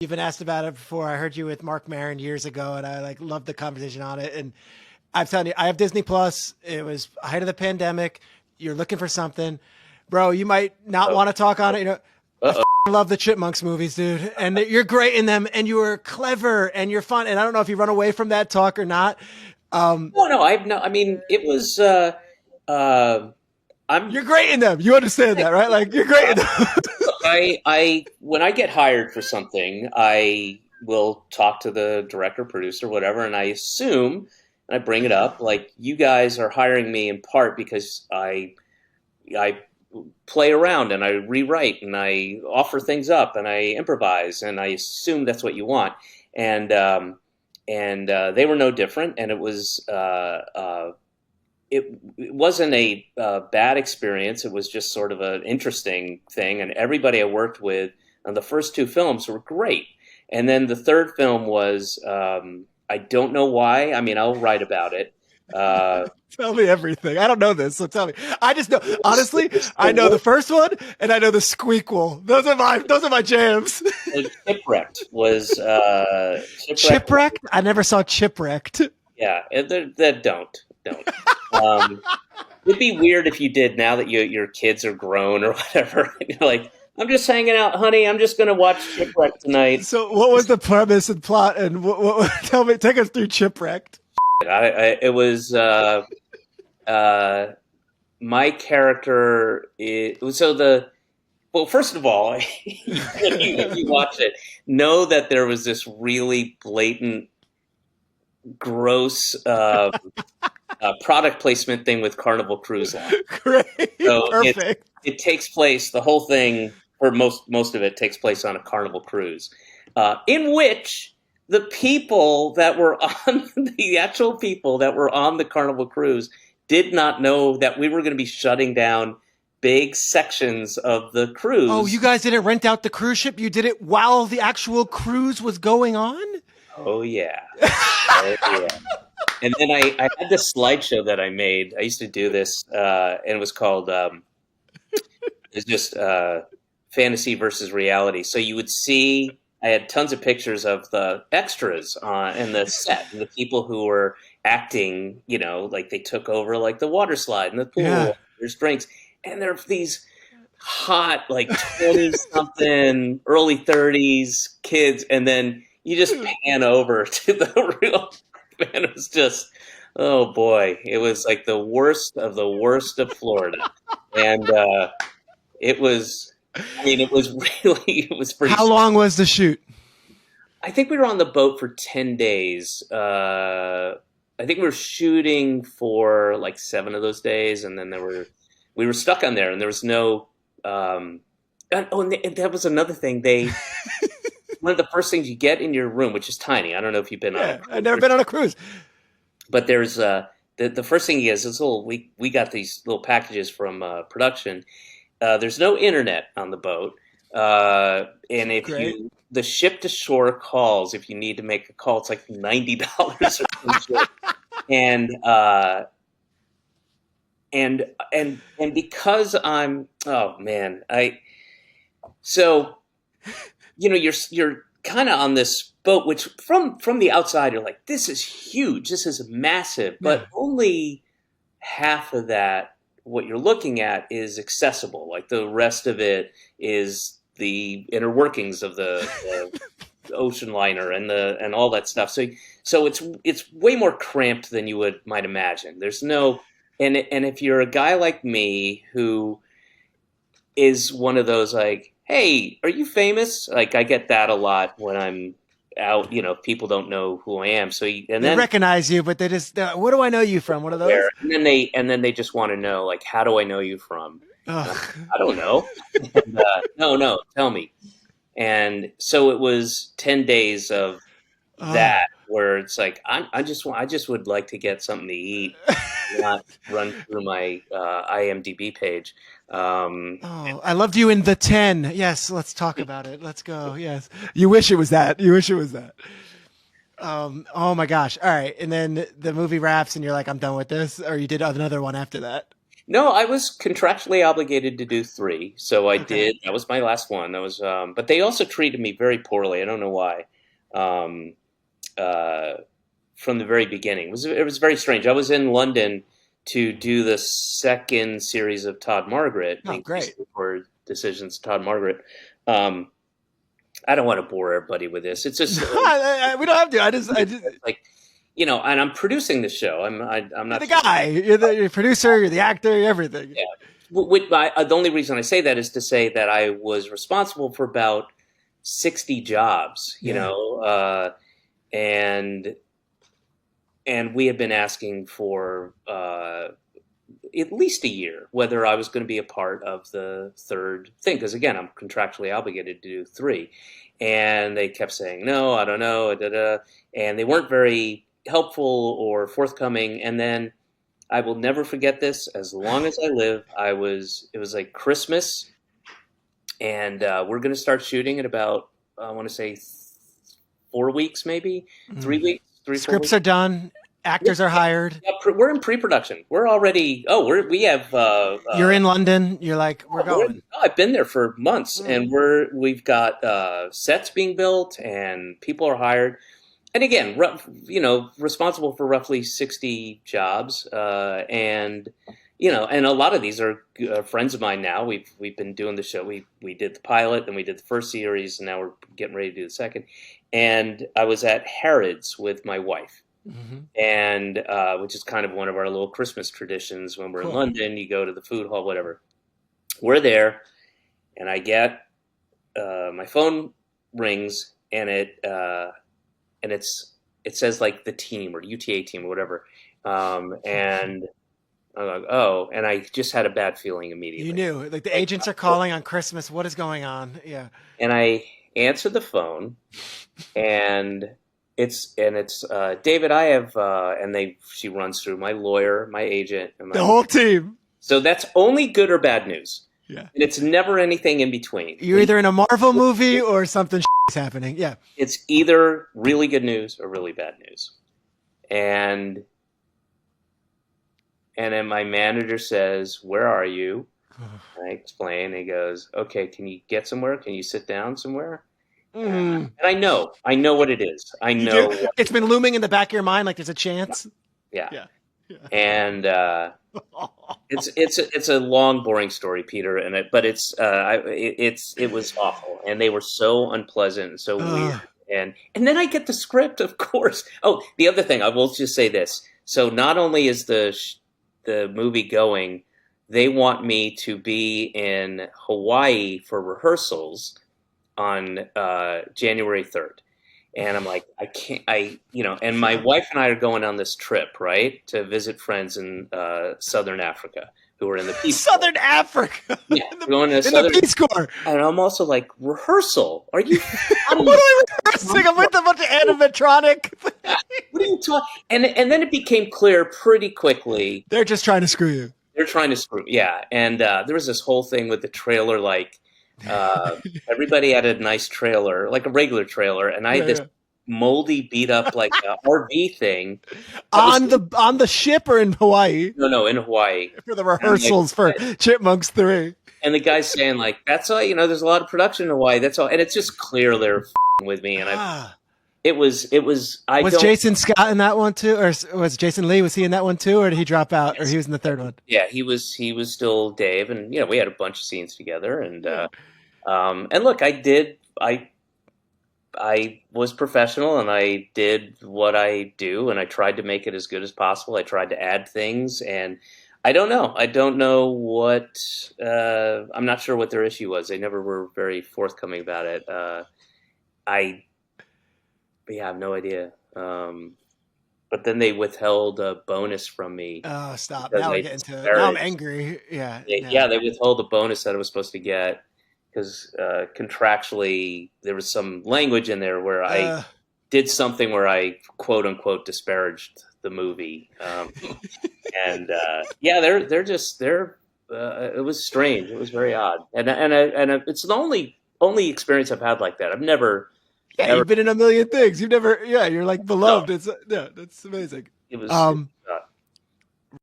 You've been asked about it before. I heard you with Mark Maron years ago, and I like loved the conversation on it. And I'm telling you, I have Disney Plus. It was height of the pandemic. You're looking for something, bro. You might not Oh, want to talk on it. You know, I uh-oh. love the Chipmunks movies, dude, and you're great in them, and you were clever, and you're fun. And I don't know if you run away from that talk or not. Um, No, no, I've no. I mean, it was. Uh, I'm. you're great in them. You understand that, right? Like you're great in them. When I get hired for something, I will talk to the director, producer, whatever, and I assume, and I bring it up, like you guys are hiring me in part because I play around and I rewrite and I offer things up and I improvise and I assume that's what you want. And they were no different. And it wasn't a bad experience. It was just sort of an interesting thing. And everybody I worked with on the first two films were great. And then the third film was I don't know why. I mean, I'll write about it. Uh, Tell me everything. I don't know this, so tell me. I just know, honestly, it's the I know the worst. first one and I know the squeakquel. Those are my jams. Shipwrecked was Shipwrecked. Chipwrecked? I never saw Chipwrecked. Yeah, that don't. Um, It'd be weird if you did now that your kids are grown or whatever. You're like, I'm just hanging out, honey. I'm just gonna watch Shipwreck tonight. So, what was the premise and plot? And tell me, take us through Chipwrecked. It was my character. Well, first of all, if you watch it, know that there was this really blatant, gross product placement thing with Carnival Cruise Line. Great, So perfect. it takes place. The whole thing, or most of it, takes place on a Carnival cruise, in which the people that were on the actual people that were on the Carnival cruise did not know that we were going to be shutting down big sections of the cruise. Oh, you guys didn't rent out the cruise ship? You did it while the actual cruise was going on? Oh yeah, oh yeah. And then I had this slideshow that I made. I used to do this, and it was called it's just fantasy versus reality. So you would see. I had tons of pictures of the extras in the set, and the people who were acting. You know, like they took over like the water slide and the pool. Yeah. There's drinks, and there are these hot like 20 something, early 30s kids, and then you just pan over to the real. Man, it was just, oh boy, it was like the worst of Florida, and it was. I mean, it was really, it was pretty. How long was the shoot? I think we were on the boat for 10 days. I think we were shooting for like 7 of those days, and then we were stuck on there, and there was no. And that was another thing. One of the first things you get in your room, which is tiny. I don't know if you've been on a Yeah, cruise. I've never been on a cruise. But there's the first thing is this little we got these little packages from production. There's no internet on the boat, and if Great. the ship to shore calls, if you need to make a call, it's like $90 or something. And and because I'm so you know you're kind of on this boat, which from the outside you're like, this is huge, this is massive, but Yeah. only half of that what you're looking at is accessible. Like the rest of it is the inner workings of the ocean liner and all that stuff. So it's way more cramped than you might imagine. There's no and if you're a guy like me who is one of those like, hey, are you famous? Like I get that a lot when I'm out. You know, people don't know who I am. So and They then recognize you, but they just, what do I know you from? One of those? and then they just want to know like, how do I know you from? Ugh. I don't know. And, no, tell me. And so it was 10 days of Oh. that where it's like I just would like to get something to eat, not run through my IMDb page. Oh, I loved you in The 10. Yes, let's talk about it. Let's go. Yes. You wish it was that. You wish it was that. Oh my gosh. All right. And then the movie wraps and you're like, I'm done with this. Or you did another one after that. No, I was contractually obligated to do three, so I Okay. did. That was my last one. That was, but they also treated me very poorly. I don't know why. Um, uh, from the very beginning, it was very strange. I was in London to do the second series of Todd Margaret, Oh, the great. for decisions Todd Margaret. Um, I don't want to bore everybody with this. It's just We don't have to. I just, like and I'm producing the show. I'm you're not the guy. You're the producer. You're the actor. You're everything. yeah. The only reason I say that is to say that I was responsible for about 60 jobs, Yeah. and we had been asking for at least a year whether I was going to be a part of the third thing, because again, I'm contractually obligated to do three, and they kept saying no, I don't know, da, da, and they weren't very helpful or forthcoming, and then I will never forget this as long as I live. It was like Christmas, and we're going to start shooting in about, I want to say 4 weeks, maybe Mm. 3 weeks, 4 weeks. Scripts are done. Yeah, Actors are hired. yeah, we're in pre-production. We're already. Oh, we have. You're in London. You're like, we're going. I've been there for months, Mm. and we've got sets being built, and people are hired. And again, responsible for roughly 60 jobs, and and a lot of these are friends of mine now. We've been doing the show. We did the pilot, then we did the first series, and now we're getting ready to do the second. And I was at Harrods with my wife, Hmm. and which is kind of one of our little Christmas traditions. When we're in Cool. London, you go to the food hall, whatever. We're there, and I get my phone rings, and it says like the team or UTA team or whatever, and I'm like, oh, and I just had a bad feeling You immediately. knew, like the agents are calling on Christmas. What is going on? Yeah. And I answered the phone, and it's David. I have she runs through my lawyer, my agent, and The my whole team. so that's only good or bad news, Yeah. and it's never anything in between. You're either in a Marvel movie or something is happening. Yeah. It's either really good news or really bad news, and then my manager says, "Where are you?" And I explain. And he goes, "Okay, can you get somewhere? Can you sit down somewhere?" Mm. And I know what it is. I You do. know, It's been looming in the back of your mind like there's a chance. yeah. Yeah. Yeah. And it's a long, boring story, Peter. But it was awful, and they were so unpleasant and so weird. And then I get the script, of course. Oh, the other thing, I will just say this. So not only is the movie going, they want me to be in Hawaii for rehearsals on January 3rd. And I'm like, I can't, and my wife and I are going on this trip, right, to visit friends in Southern Africa who are in the Peace Corps. Southern Africa. Yeah, in the, going to in Southern, the Peace Corps. and I'm also like, rehearsal? Are you? What are we rehearsing? I'm with a bunch of animatronic. What are you talking? And then it became clear pretty quickly. They're just trying to screw you. They're trying to screw, yeah. And there was this whole thing with the trailer, like everybody had a nice trailer, like a regular trailer, and I had this moldy, beat up like RV thing on the ship or in Hawaii. No, in Hawaii For the rehearsals for Chipmunks 3. And the guy's saying like, "That's all. There's a lot of production in Hawaii. That's all." And it's just clear they're f***ing with me. And it was. Was Jason Scott in that one too, or was Jason Lee? Was he in that one too, or did he drop out, or he was in the third one? Yeah, he was still Dave, and we had a bunch of scenes together, and look, I was professional, and I did what I do, and I tried to make it as good as possible. I tried to add things, and I don't know. I don't know what. I'm not sure what their issue was. They never were very forthcoming about it. I have no idea. But then they withheld a bonus from me. Oh, stop! Now we're getting to it. Now I'm angry. Yeah. They withheld the bonus that I was supposed to get because contractually there was some language in there where I did something where I quote unquote disparaged the movie, and it was strange. It was very odd, and it's the only experience I've had like that. I've never. Yeah, you've been in a million things. You've never. Yeah, you're like beloved. No. That's amazing. It was.